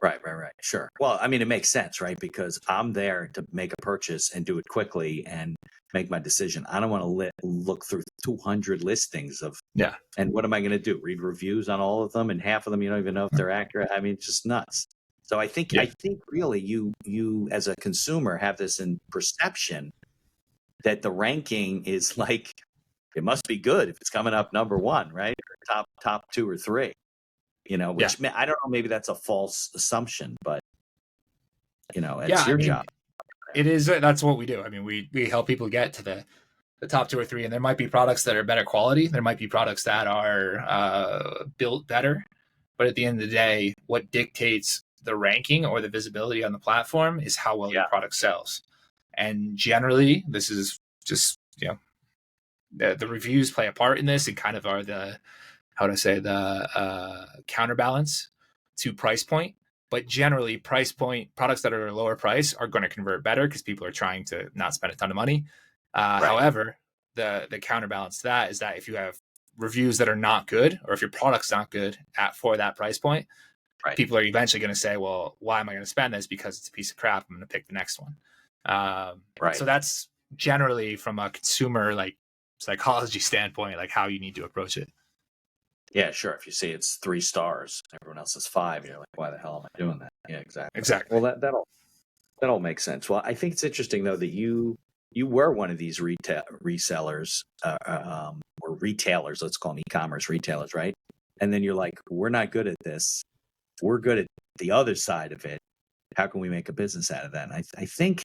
Right. Sure. Well, I mean, it makes sense, right? Because I'm there to make a purchase and do it quickly and make my decision. I don't want to look through 200 listings and what am I going to do? Read reviews on all of them, and half of them you don't even know if they're accurate. I mean, it's just nuts. So I think really you as a consumer have this in perception that the ranking is it must be good if it's coming up number one, right? Or top two or three. Which I don't know, maybe that's a false assumption, but it's your job. It is. That's what we do. I mean, we help people get to the top two or three, and there might be products that are better quality. There might be products that are built better, but at the end of the day, what dictates the ranking or the visibility on the platform is how well your product sells. And generally, this is just, the reviews play a part in this, and kind of are the counterbalance to price point. But generally, price point products that are a lower price are going to convert better because people are trying to not spend a ton of money. However, the counterbalance to that is that if you have reviews that are not good, or if your product's not good for that price point, people are eventually going to say, well, why am I going to spend this? Because it's a piece of crap. I'm going to pick the next one. So that's generally, from a consumer psychology standpoint, how you need to approach it. Yeah, sure. If you see it's 3 stars, everyone else is 5, you're like, why the hell am I doing that? Yeah, exactly. Exactly. Well, That all makes sense. Well, I think it's interesting though that you were one of these resellers or retailers. Let's call them e-commerce retailers, right? And then you're like, we're not good at this. We're good at the other side of it. How can we make a business out of that? And I think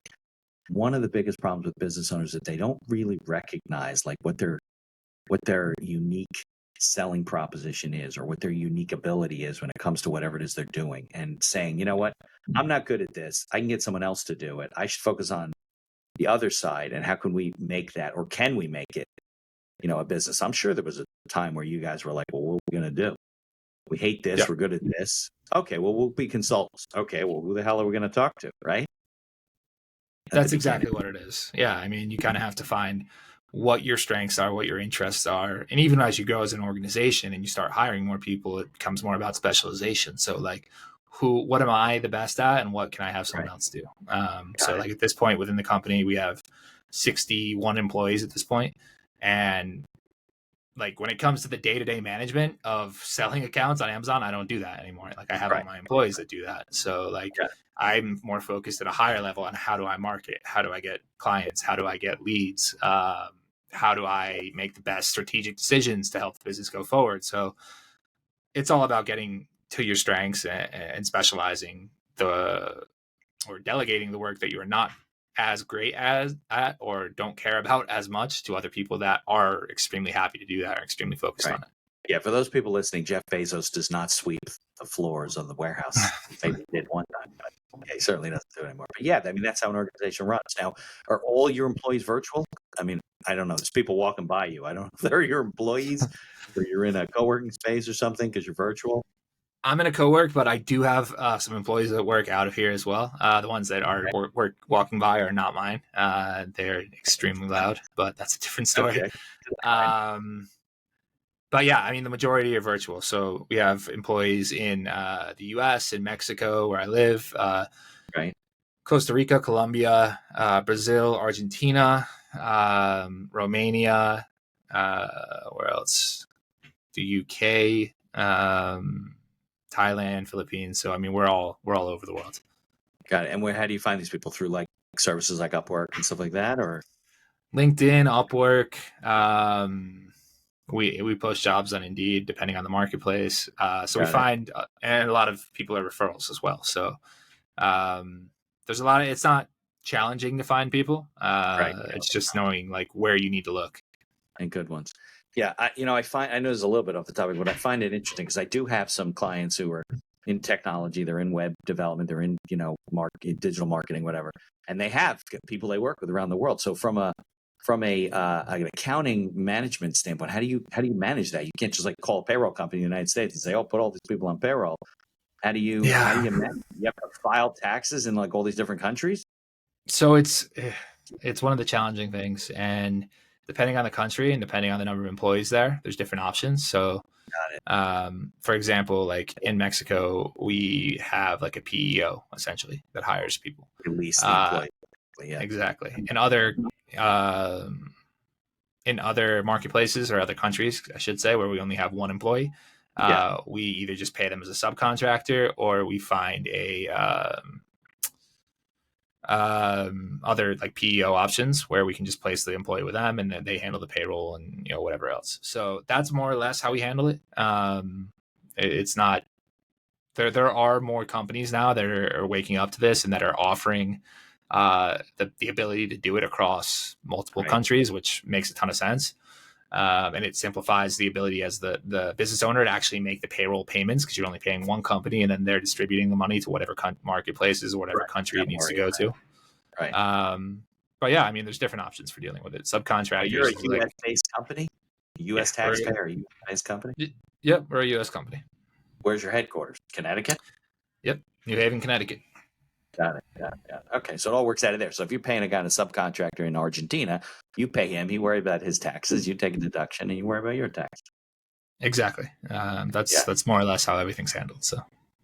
one of the biggest problems with business owners is that they don't really recognize like what their unique selling proposition is or what their unique ability is when it comes to whatever it is they're doing, and saying, you know what, I'm not good at this. I can get someone else to do it. I should focus on the other side. And how can we make that, or can we make it, a business? I'm sure there was a time where you guys were like, well, what are we going to do? We hate this. Yeah. We're good at this. Okay, well, we'll be consultants. Okay, well, who the hell are we going to talk to, right? That's exactly what it is. Yeah. I mean, you kind of have to find what your strengths are, what your interests are. And even as you grow as an organization and you start hiring more people, it becomes more about specialization. So like what am I the best at and what can I have someone else do? So like at this point within the company, we have 61 employees at this point. And like when it comes to the day-to-day management of selling accounts on Amazon, I don't do that anymore. Like I have all my employees that do that. So like I'm more focused at a higher level on how do I market? How do I get clients? How do I get leads? How do I make the best strategic decisions to help the business go forward? So it's all about getting to your strengths and specializing or delegating the work that you are not as great at or don't care about as much to other people that are extremely happy to do that, are extremely focused on it. Yeah, for those people listening, Jeff Bezos does not sweep the floors of the warehouse. Maybe he did one time, but he certainly doesn't do it anymore. But yeah, I mean, that's how an organization runs. Now, are all your employees virtual? I mean, I don't know. There's people walking by you. I don't know if they're your employees or you're in a co-working space or something because you're virtual. I'm in a co-work, but I do have some employees that work out of here as well. The ones that are walking by are not mine. They're extremely loud, but that's a different story. Okay. But yeah, I mean, the majority are virtual. So we have employees in the U.S., in Mexico, where I live, Costa Rica, Colombia, Brazil, Argentina, Romania, where else? The U.K., Thailand, Philippines. So I mean, we're all over the world. Got it. And how do you find these people? Through like services like Upwork and stuff like that, or LinkedIn, Upwork. We post jobs on Indeed, depending on the marketplace. So we find, and a lot of people are referrals as well. So there's a lot of, it's not challenging to find people. It's just knowing like where you need to look. And good ones. Yeah. I know there's a little bit off the topic, but I find it interesting because I do have some clients who are in technology, they're in web development, they're in, digital marketing, whatever. And they have people they work with around the world. So from an accounting management standpoint, how do you manage that? You can't just like call a payroll company in the United States and say, "Oh, put all these people on payroll." How do you manage? You have to file taxes in like all these different countries. So it's one of the challenging things, and depending on the country and depending on the number of employees there's different options. So, for example, like in Mexico, we have like a PEO essentially that hires people. Release the employee. Yeah. Exactly. In other marketplaces or other countries, I should say, where we only have one employee, we either just pay them as a subcontractor or we find other like PEO options where we can just place the employee with them and then they handle the payroll and whatever else. So that's more or less how we handle it. It's not there are more companies now that are waking up to this and that are offering the ability to do it across multiple countries, which makes a ton of sense. And it simplifies the ability as the business owner to actually make the payroll payments because you're only paying one company and then they're distributing the money to whatever marketplaces or whatever country it needs to go to. But yeah, I mean, there's different options for dealing with it. Subcontractors. You're a U.S.-based company? U.S. taxpayer, U.S. company? Yep, we're a U.S. company. Where's your headquarters? Connecticut? Yep, New Haven, Connecticut. Got it. Okay, so it all works out of there. So if you're paying a guy, a subcontractor in Argentina, you pay him, you worry about his taxes, you take a deduction, and you worry about your tax. Exactly. That's more or less how everything's handled. So.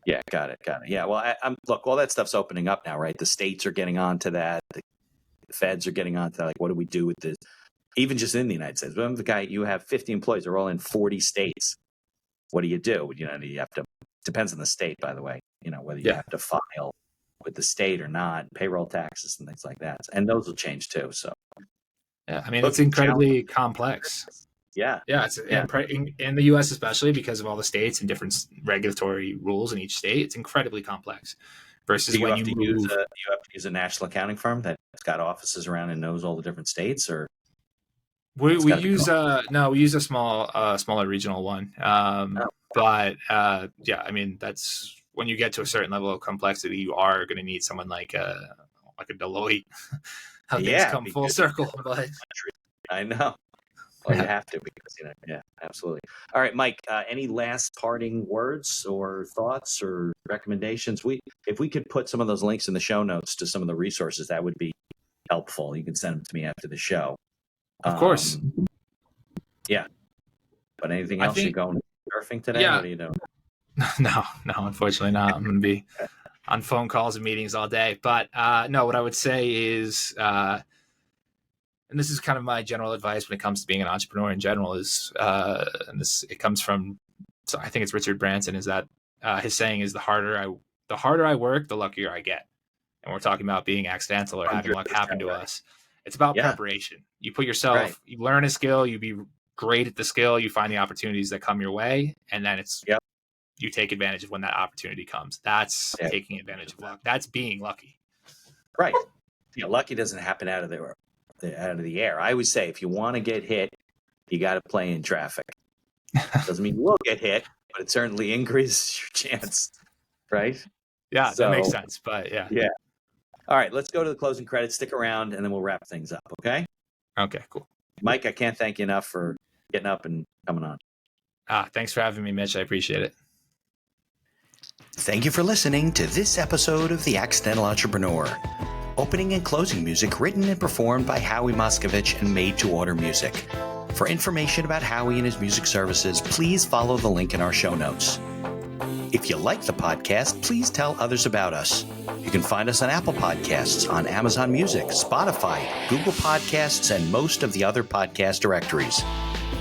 Yeah, got it. Yeah, well, look, all that stuff's opening up now, right? The states are getting onto that. The feds are getting onto that. Like, what do we do with this? Even just in the United States. Remember the guy, you have 50 employees, they're all in 40 states. What do? You have to, depends on the state, by the way, whether you have to file with the state or not, payroll taxes and things like that. And those will change too. So yeah, I mean, it's incredibly complex. Yeah. It's in the U.S. especially because of all the states and different regulatory rules in each state. It's incredibly complex. Versus when you move, you have to use a national accounting firm that's got offices around and knows all the different states, or we use we use a smaller regional one. But yeah, I mean, that's when you get to a certain level of complexity, you are going to need someone like a Deloitte. How things come full circle, but I know. Well, you have to because absolutely. All right, Mike. Any last parting words or thoughts or recommendations? If we could put some of those links in the show notes to some of the resources, that would be helpful. You can send them to me after the show. Of course. Yeah. But anything else? You're going surfing today? Yeah. What are you doing? No, unfortunately not. I'm going to be on phone calls and meetings all day. But no, what I would say is, and this is kind of my general advice when it comes to being an entrepreneur in general, is, it comes from, so I think it's Richard Branson, is that his saying is the harder I work, the luckier I get. And we're talking about being accidental or having luck happen to us. It's about preparation. You put yourself, you learn a skill, you be great at the skill, you find the opportunities that come your way, and then it's you take advantage of when that opportunity comes. That's taking advantage of luck. That's being lucky. Right. Lucky doesn't happen out of the air. I always say, if you want to get hit, you got to play in traffic. Doesn't mean you will get hit, but it certainly increases your chance. Right? Yeah, that makes sense. But yeah. All right, let's go to the closing credits. Stick around, and then we'll wrap things up. Okay? Okay, cool. Mike, I can't thank you enough for getting up and coming on. Thanks for having me, Mitch. I appreciate it. Thank you for listening to this episode of The Accidental Entrepreneur. Opening and closing music written and performed by Howie Moskovich and made to order music. For information about Howie and his music services, please follow the link in our show notes. If you like the podcast, please tell others about us. You can find us on Apple Podcasts, on Amazon Music, Spotify, Google Podcasts, and most of the other podcast directories.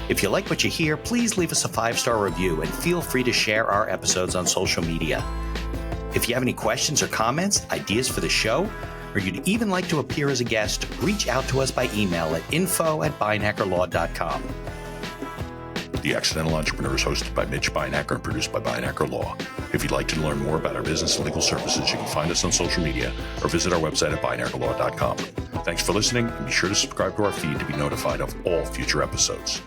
If you like what you hear, please leave us a 5-star review and feel free to share our episodes on social media. If you have any questions or comments, ideas for the show, or you'd even like to appear as a guest, reach out to us by email at info@beinackerlaw.com. The Accidental Entrepreneur is hosted by Mitch Beinacker and produced by Beinacker Law. If you'd like to learn more about our business and legal services, you can find us on social media or visit our website at beinackerlaw.com. Thanks for listening, and be sure to subscribe to our feed to be notified of all future episodes.